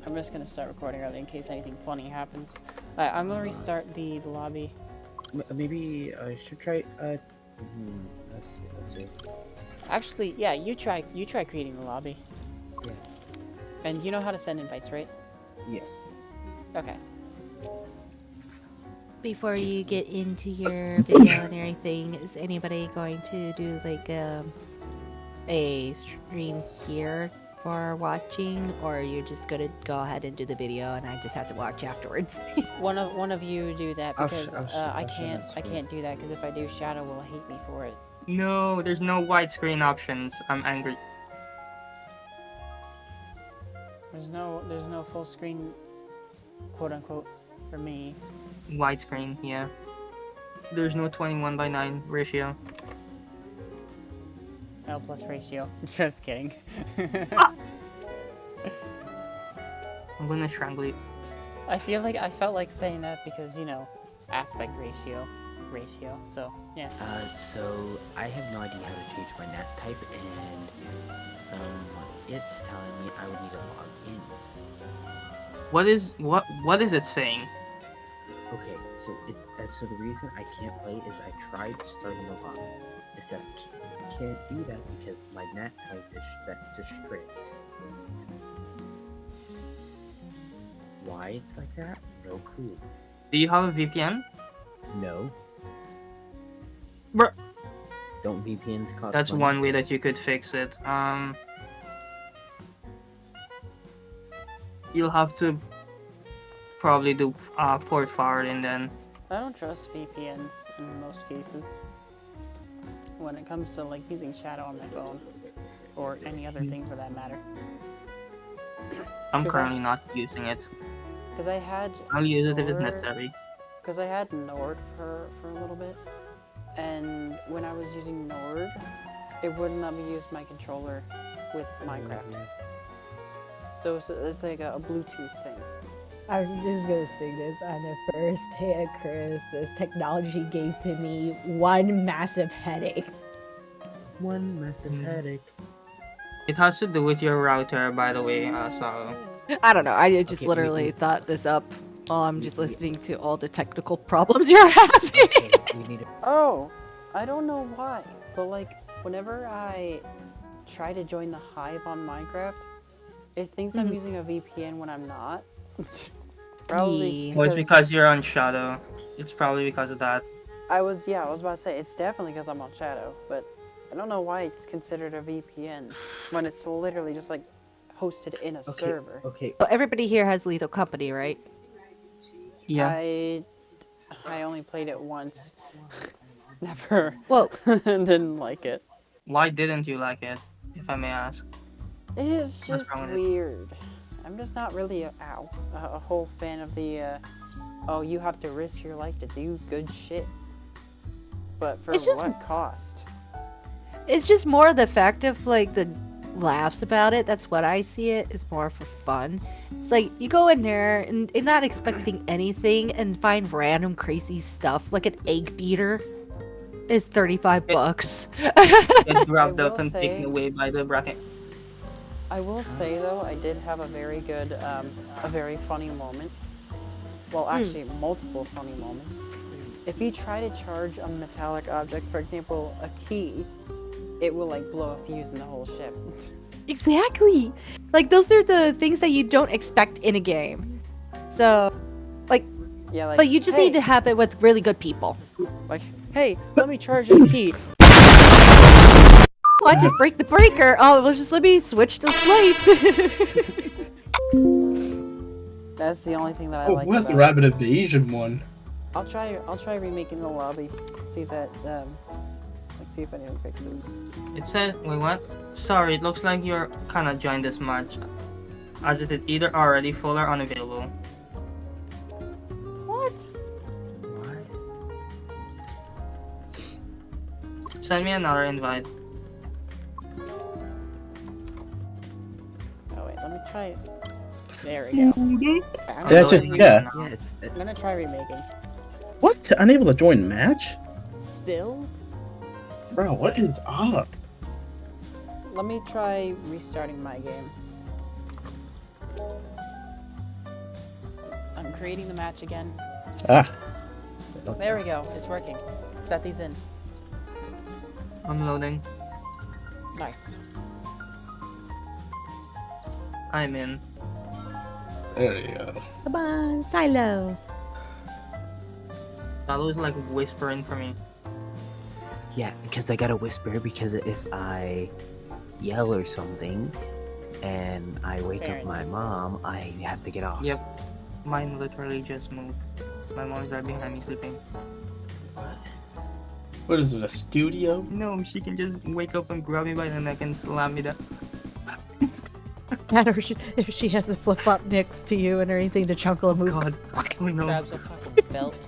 I'm just gonna start recording early in case anything funny happens. I'm gonna restart the lobby. Maybe I should try. Let's see. Actually, yeah, you try creating the lobby. Yeah. And you know how to send invites, right? Yes. Okay. Before you get into your video and everything, is anybody going to do like a stream here for watching, or you're just gonna go ahead and do the video and I just have to watch afterwards? One of you do that because I share my can't do that because if I do, Shadow will hate me for it. No, there's no widescreen options. I'm angry. There's no full screen, quote unquote, for me. Widescreen, yeah. There's no 21:9 ratio. L plus ratio. Just kidding. I'm gonna strangle you. I felt like saying that because, you know, aspect ratio. So, yeah. So I have no idea how to change my NAT type, and from what it's telling me, I would need to log in. What is it saying? Okay, so it's so the reason I can't play is I tried starting the lobby. It said I can't do that because my NAT type is set to strict. Why it's like that? No clue. Do you have a VPN? No. Bruh. Don't VPNs cost That's money? one way that you could fix it. You'll have to probably do port forwarding then. I don't trust VPNs in most cases. When it comes to like using Shadow on my phone, or any other thing for that matter. I'm currently not using it. Because I had. I'll use it if it's Nord- necessary. Because I had Nord for a little bit, and when I was using Nord, it would not be used my controller with Minecraft. So it's like a Bluetooth thing. I'm just gonna sing this. On the first day of Christmas, technology gave to me one massive headache. One massive headache. It has to do with your router, by the way, so... I don't know. I just Okay, literally wait. thought this up while I'm just listening to all the technical problems you're having. Okay, we need to. Oh, I don't know why, but like whenever I try to join the Hive on Minecraft, it thinks I'm using a VPN when I'm not. Probably. Yeah. Well, it's because you're on Shadow. It's probably because of that. I was about to say it's definitely because I'm on Shadow, but I don't know why it's considered a VPN when it's literally just like hosted in a server. Okay. Well, everybody here has Lethal Company, right? Yeah. I only played it once. Never. Well, Didn't like it. Why didn't you like it, if I may ask? It's just wrong with it? weird. I'm just not really a whole fan of the, oh, you have to risk your life to do good shit. But for It's just- what cost? it's just more the fact of like the laughs about it. That's what I see it. It's more for fun. It's like you go in there and not expecting anything and find random crazy stuff like an egg beater is $35. Get grabbed I up will and taken say- away by the bracket. I will say though, I did have a very good, a very funny moment. Well, actually, multiple funny moments. If you try to charge a metallic object, for example, a key, it will like blow a fuse in the whole ship. Exactly. Like those are the things that you don't expect in a game. So, like, Yeah, like. but you just hey, need to have it with really good people. Like, hey, let me charge this key. Why just break the breaker? Oh, well, just let me switch the slate. That's the only thing that I Oh, like where's the about it. rabbit of the Asian one? I'll try remaking the lobby. See if that let's see if anyone fixes. It says, wait, what? Sorry, it looks like you're kinda joined this much, as it is either already full or unavailable. What? Why? Send me another invite. Oh wait, let me try it. There we go. I'm That's it, it, yeah. Yeah, it's. gonna try remaking. What? Unable to join match? Still? Bro, what is up? Let me try restarting my game. creating the match again. Ah. There we go. It's working. Set these in. I'm loading. Nice. I'm in. There you go. Come on, Silo. Salu's like whispering for me. Yeah, because I gotta whisper because if I yell or something and I wake up my Parents. mom, I have to get off. Yep. Mine literally just moved. My mom's right behind me sleeping. What is it, a studio? No, she can just wake up and grab me by the neck and slam me down. That or if she has a flip flop next to you and anything to chunkle a move. God. Oh no. Grabs a fucking belt.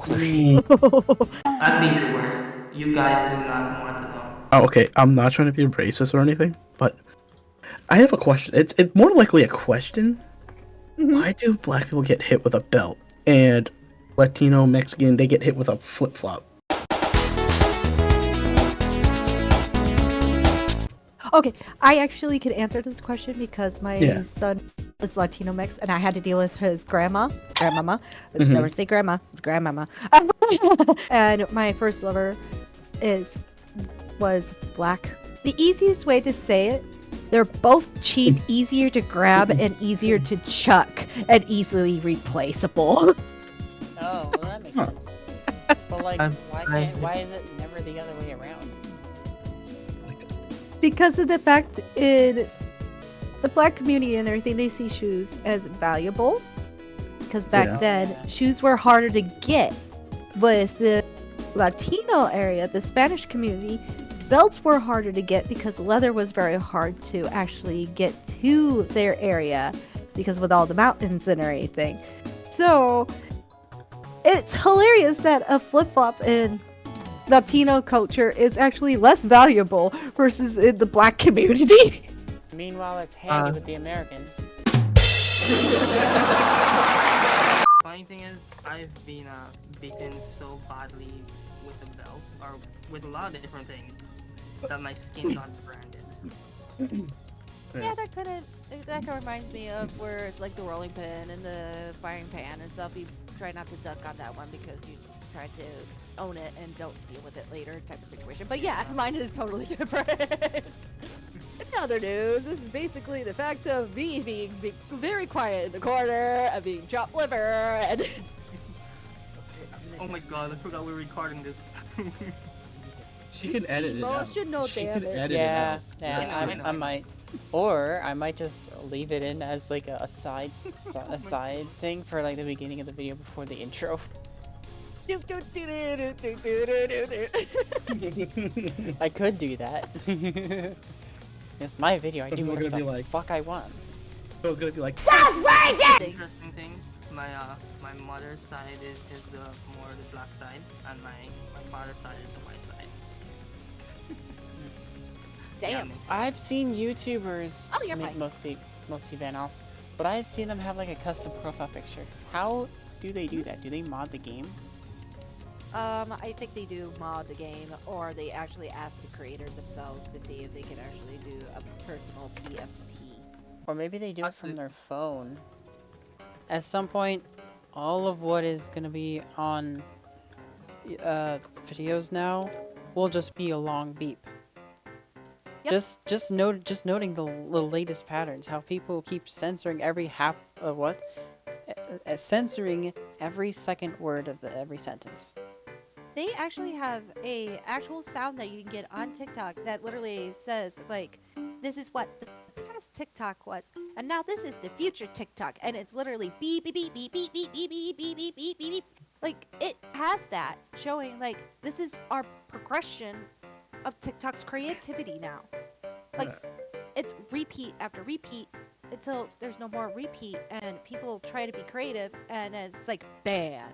I've been through worse. You guys do not want to know. Oh, okay, I'm not trying to be racist or anything, but I have a question. It's more likely a question. Why do black people get hit with a belt and Latino, Mexican, they get hit with a flip flop? Okay, I actually could answer this question because my Yeah. son is Latino mix, and I had to deal with his grandmama. Mhm. Never say grandmama. And my first lover was black. The easiest way to say it, they're both cheap, easier to grab, and easier to chuck, and easily replaceable. Oh, well, that makes Huh. sense. But like, why is it never the other way around? Because of the fact in the black community and everything, they see shoes as valuable. Because back Yeah. then, shoes were harder to get. With the Latino area, the Spanish community, belts were harder to get because leather was very hard to actually get to their area because with all the mountains and everything. So it's hilarious that a flip-flop in Latino culture is actually less valuable versus in the black community. Meanwhile, it's handy with the Americans. Funny thing is, I've been beaten so badly with a belt, or with a lot of different things, that my skin got branded. Yeah, that kind of reminds me of where it's like the rolling pin and the firing pan and stuff. You try not to duck on that one because you try to own it and don't deal with it later type of situation. But yeah, mine is totally different. In other news, this is basically the fact of me being very quiet in the corner and being chopped liver and Oh my god, I forgot we're recording this. She can edit it out. Emotional She could damage. edit it Yeah, out. yeah, I know. I might. Or I might just leave it in as like a side thing for like the beginning of the video before the intro. I could do that. It's my video. I But do we're whatever gonna the be like- fuck I want. So it's gonna be like, Interesting thing, my mother's side is the more the black side, and my father's side is the white side. Damn. I've seen YouTubers, Oh, you're I mean, fine. mostly Van Als, but I've seen them have like a custom profile picture. How do they do that? Do they mod the game? I think they do mod the game, or they actually ask the creator themselves to see if they can actually do a personal PFP. Or maybe they do it from Possibly. their phone. At some point, all of what is gonna be on videos now will just be a long beep. Yep. Just noting the latest patterns. How people keep censoring every censoring every second word of every sentence. They actually have a actual sound that you can get on TikTok that literally says like, "This is what the past TikTok was, and now this is the future TikTok," and it's literally beep beep beep beep beep beep beep beep beep beep beep beep beep. Like it has that showing like this is our progression of TikTok's creativity now. Like it's repeat after repeat until there's no more repeat, and people try to be creative, and it's like banned.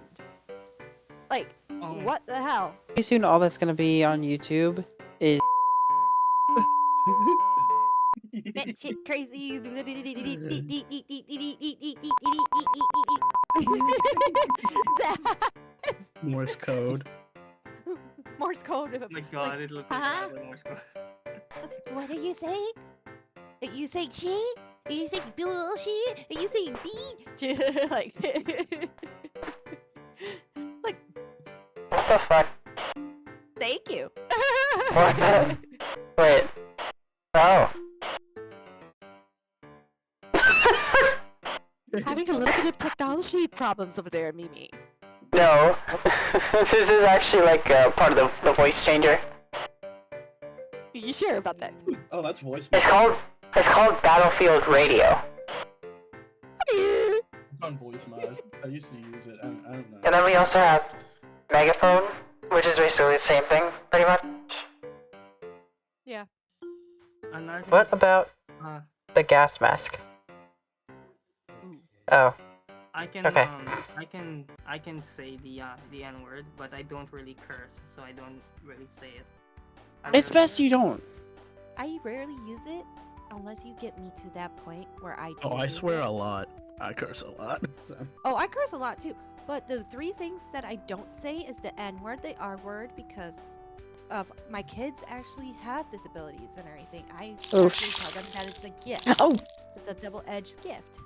Like. Oh. What the hell? Pretty soon, all that's gonna be on YouTube is That shit crazy. Morse code. Morse code. Oh my god, it looks like huh? Morse code. What are you saying? You say she? Are you saying bullshit? Are you saying B? Like, like, What the fuck? thank you. What the? Wait. Oh. Having a little bit of technology problems over there, Mimi. No. This is actually like part of the voice changer. You sure about that? Oh, that's voice. It's called Battlefield Radio. It's on voice mod. I used to use it. I don't know. And then we also have Megaphone, which is basically the same thing, pretty much. Yeah. Another thing What is, about uh, the gas mask? Oh. I can Okay. I can say the N word, but I don't really curse, so I don't really say it. It's best you don't. I rarely use it unless you get me to that point where I do Oh, I use swear it. a lot. I curse a lot. So. Oh, I curse a lot too. But the three things that I don't say is the N word, the R word, because of my kids actually have disabilities and everything. I Oof. actually tell them that it's a gift. Oh, It's a double-edged gift.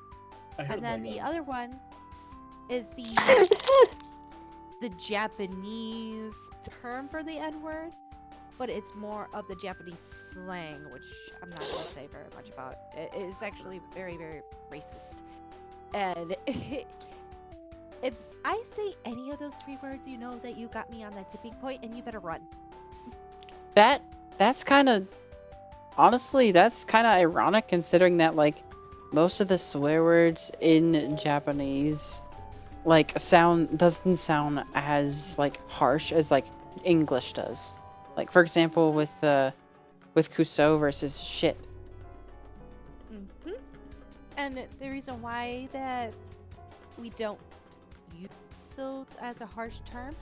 I heard And then about the that. other one is the Japanese term for the N word, but it's more of the Japanese slang, which I'm not gonna say very much about. It is actually very, very racist. And if I say any of those three words, you know that you got me on that tipping point, and you better run. that's kind of honestly, that's kind of ironic considering that like most of the swear words in Japanese like doesn't sound as like harsh as like English does. Like for example with kuso versus shit. Hmm. And the reason why that we don't use those as a harsh term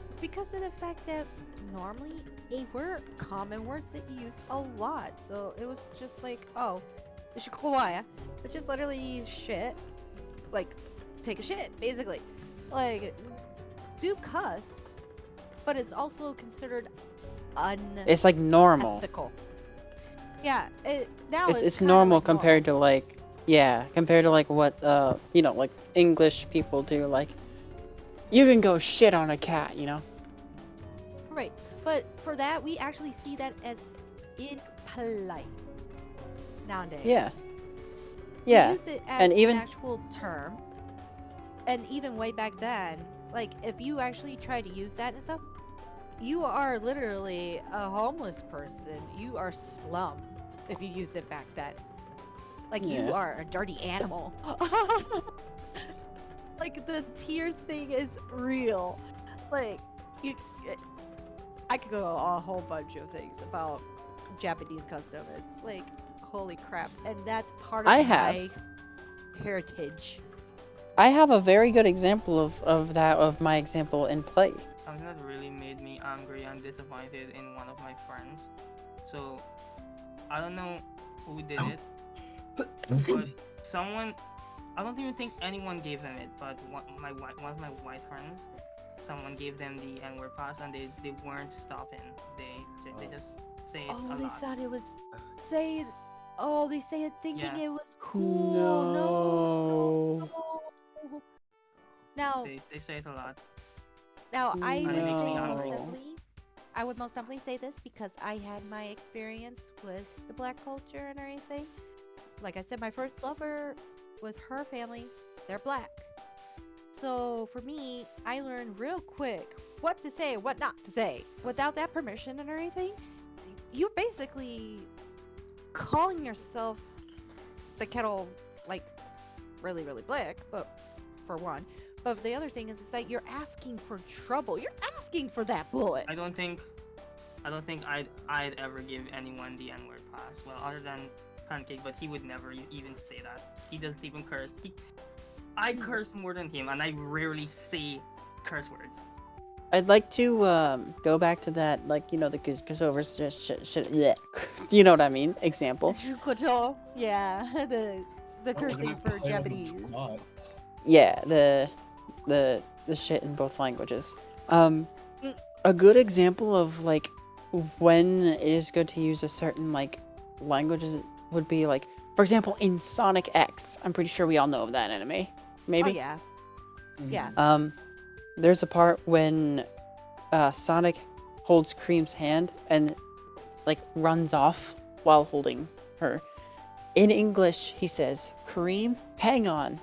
is because of the fact that normally they were common words that you use a lot. So it was just like, oh, it's just literally shit. Like, take a shit, basically. Like, do cuss, but it's also considered It's like normal. unethical. Yeah, now It's kinda normal like compared to like compared to like what you know, like English people do, like you can go shit on a cat, you know. Right, but for that, we actually see that as impolite nowadays. Yeah. We Yeah. use it as and even an actual term, and even way back then, like if you actually try to use that and stuff, you are literally a homeless person. You are slum if you use it back then. Like you Yeah. are a dirty animal. Like the tears thing is real. Like you, I could go a whole bunch of things about Japanese custom. It's like holy crap, and that's part of I have. my heritage. I have a very good example of that of my example in play. something that really made me angry and disappointed in one of my friends. So I don't know who did it, but someone, I don't even think anyone gave them it, but one of my white friends, someone gave them the N-word pass and they weren't stopping. They just say it Oh, a they lot. thought it was say. Oh, they say it thinking Yeah. it was cool. No. No. Now, They say it a lot. I And it would makes say me most angry. definitely. I would most definitely say this because I had my experience with the black culture and everything. Like I said, my first lover with her family, they're black. So for me, I learned real quick what to say, what not to say. Without that permission and everything, you're basically calling yourself the kettle, like, really, really black, but for one. But the other thing is that you're asking for trouble. You're asking for that bullet. I don't think I'd ever give anyone the N-word pass. Well, other than Pancake, but he would never even say that. He doesn't even curse. I curse more than him, and I rarely say curse words. I'd like to go back to that, like, you know, the Kuso versus shit, bleh. You know what I mean? Example. Yeah, the cursing for Japanese. Yeah, the shit in both languages. A good example of like when it is good to use a certain like languages would be like For example, in Sonic X, I'm pretty sure we all know of that anime. Maybe? Oh yeah. Yeah. There's a part when Sonic holds Cream's hand and like runs off while holding her. In English, he says, "Cream, hang on."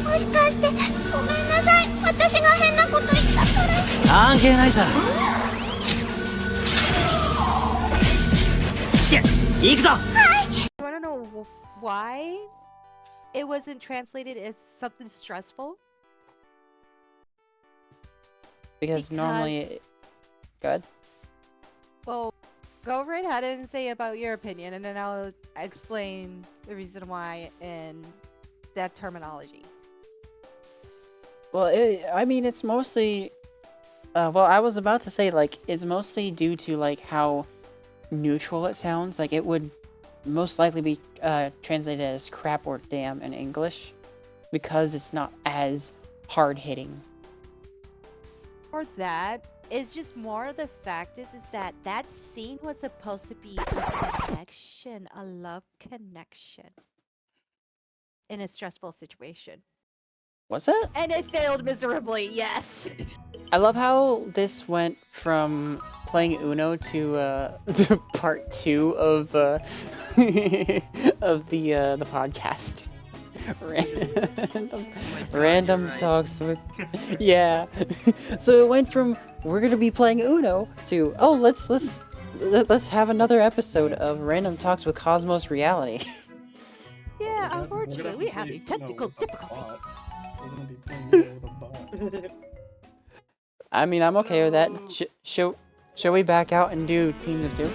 もしかしてごめんなさい私が変なこと言ったから関係ないさシェッ行くぞ I want to know why it wasn't translated as something stressful. Because normally... Go ahead. Well, go right ahead and say about your opinion, and then I'll explain the reason why in that terminology. Well, I mean, it's mostly... well, I was about to say, like, it's mostly due to, like, how neutral it sounds. Like, it would most likely be translated as crap or damn in English. Because it's not as hard-hitting. For that, it's just more the fact is that that scene was supposed to be a connection, a love connection. In a stressful situation. Was it? And it failed miserably, yes. I love how this went from playing Uno to to part 2 of of the podcast. Random talks with yeah. So it went from we're gonna be playing Uno to oh let's have another episode of Random Talks with Cosmos Reality. Yeah, unfortunately, we have technical difficulties. I mean, I'm okay with that. Shall we back out and do team of 2?